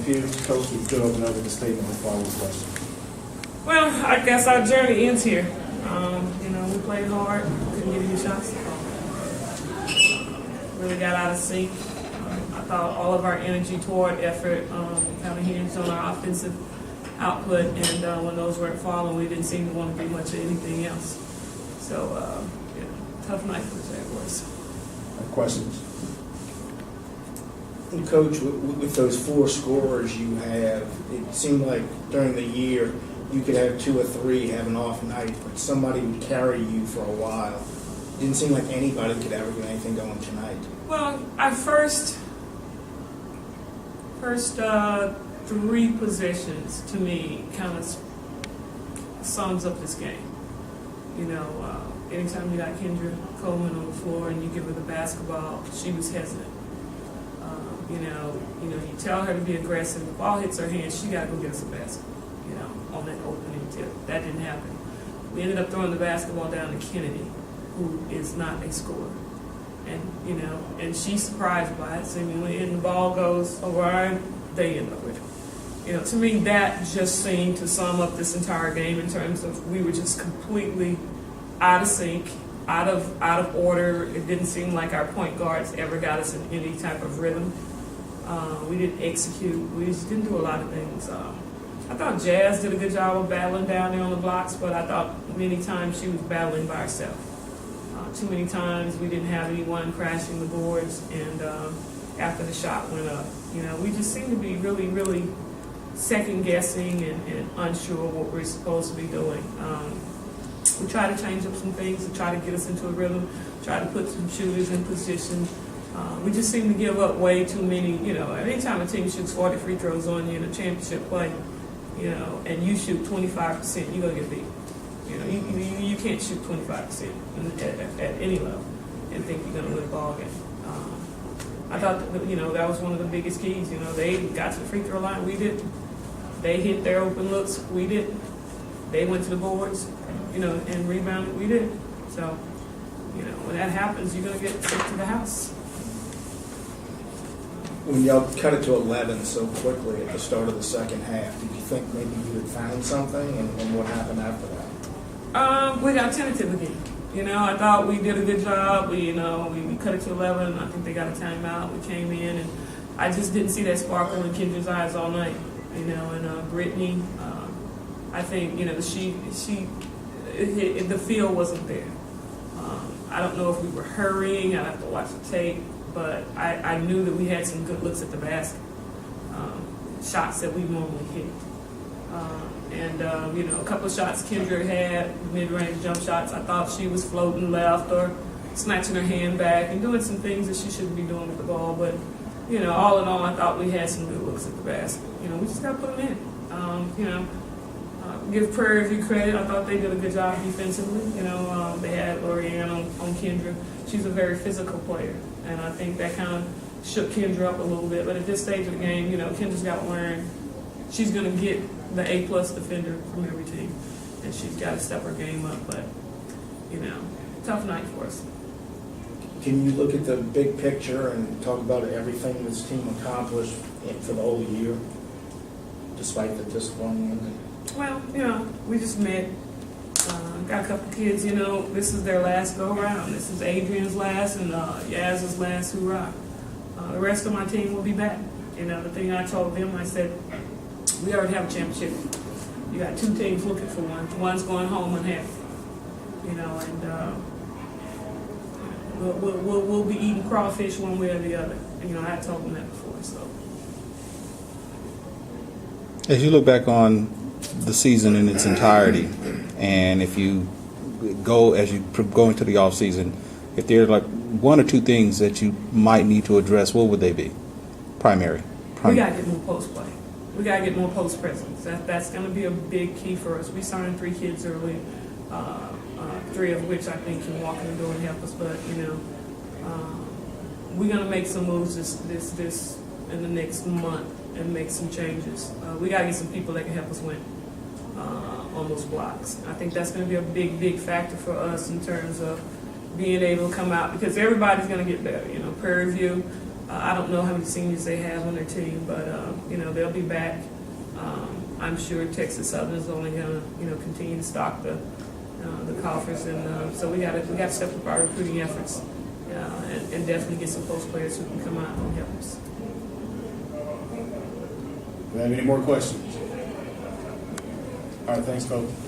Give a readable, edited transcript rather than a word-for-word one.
Pugh. Coach, we could open up with a statement and follow the question. Well, I guess our journey ends here. We played hard, couldn't get any shots. Really got out of sync. I thought all of our energy toward effort kind of hinged on our offensive output, and when those weren't falling, we didn't seem to want to do much of anything else. So, tough night for the Jaguars. Questions? And Coach, with those 4 scorers you have, it seemed like during the year you could have 2 or 3 have an off night, but somebody would carry you for a while. It didn't seem like anybody could ever get anything going tonight. Well, our first 3 possessions, to me, kind of sums up this game. Anytime you got Kendra Coleman on the floor and you give her the basketball, she was hesitant. You tell her to be aggressive. The ball hits her hand, she got to go get us a basket, on that opening tip. That didn't happen. We ended up throwing the basketball down to Kennedy, who is not a scorer. And she's surprised by it. So, when the ball goes over, they end up with it. To me, that just seemed to sum up this entire game in terms of we were just completely out of sync, out of order. It didn't seem like our point guards ever got us in any type of rhythm. We didn't execute. We just didn't do a lot of things. I thought Jazz did a good job of battling down there on the blocks, but I thought many times she was battling by herself. Too many times we didn't have anyone crashing the boards, and after the shot went up, we just seemed to be really, really second guessing and unsure what we're supposed to be doing. We tried to change up some things to try to get us into a rhythm, try to put some shooters in position. We just seem to give up way too many. Anytime a team shoots 40 free throws on you in a championship play, and you shoot 25%, you're gonna get beat. You can't shoot 25% at any level and think you're gonna win a ball game. I thought that was one of the biggest keys. They got to the free throw line, we didn't. They hit their open looks, we didn't. They went to the boards, and rebounded, we didn't. So, when that happens, you're gonna get sent to the house. When y'all cut it to 11 so quickly at the start of the second half, did you think maybe you had found something, and what happened after that? We got tentative again. I thought we did a good job. We cut it to 11. I think they got a timeout. We came in, and I just didn't see that sparkle in Kendra's eyes all night. And Brittany, I think the feel wasn't there. I don't know if we were hurrying. I'd have to watch the tape, but I knew that we had some good looks at the basket, shots that we normally hit. A couple of shots Kendra had, mid-range jump shots, I thought she was floating left or snatching her hand back and doing some things that she shouldn't be doing with the ball. But, all in all, I thought we had some good looks at the basket. We just got to put them in. Give Prairie View credit. I thought they did a good job defensively. They had Lorianne on Kendra. She's a very physical player, and I think that kind of shook Kendra up a little bit. But at this stage of the game, Kendra's got to learn. She's going to get the A-plus defender from every team, and she's got to step her game up. But, tough night for us. Can you look at the big picture and talk about everything this team accomplished for the whole year, despite the disappointing ending? Well, we just met. Got a couple kids, this is their last go-around. This is Adrian's last and Yaz's last hoorah. The rest of my team will be back. The thing I told them, I said, we already have a championship. You got 2 teams looking for one. One's going home unhappy. And we'll be eating crawfish one way or the other. I had told them that before. So, as you look back on the season in its entirety, and if you go into the off season, if there's like 1 or 2 things that you might need to address, what would they be? Primary. We got to get more post play. We got to get more post presence. That's going to be a big key for us. We signed 3 kids early, 3 of which I think can walk in the door and help us. But we're going to make some moves this in the next month and make some changes. We got to get some people that can help us win on those blocks. I think that's going to be a big factor for us in terms of being able to come out, because everybody's going to get better. Prairie View, I don't know how many seniors they have on their team, but, they'll be back. I'm sure Texas Southern is only gonna, continue to stock the coffers, and so we gotta step up our recruiting efforts, and definitely get some post players who can come out and help us. Do you have any more questions? All right, thanks, folks.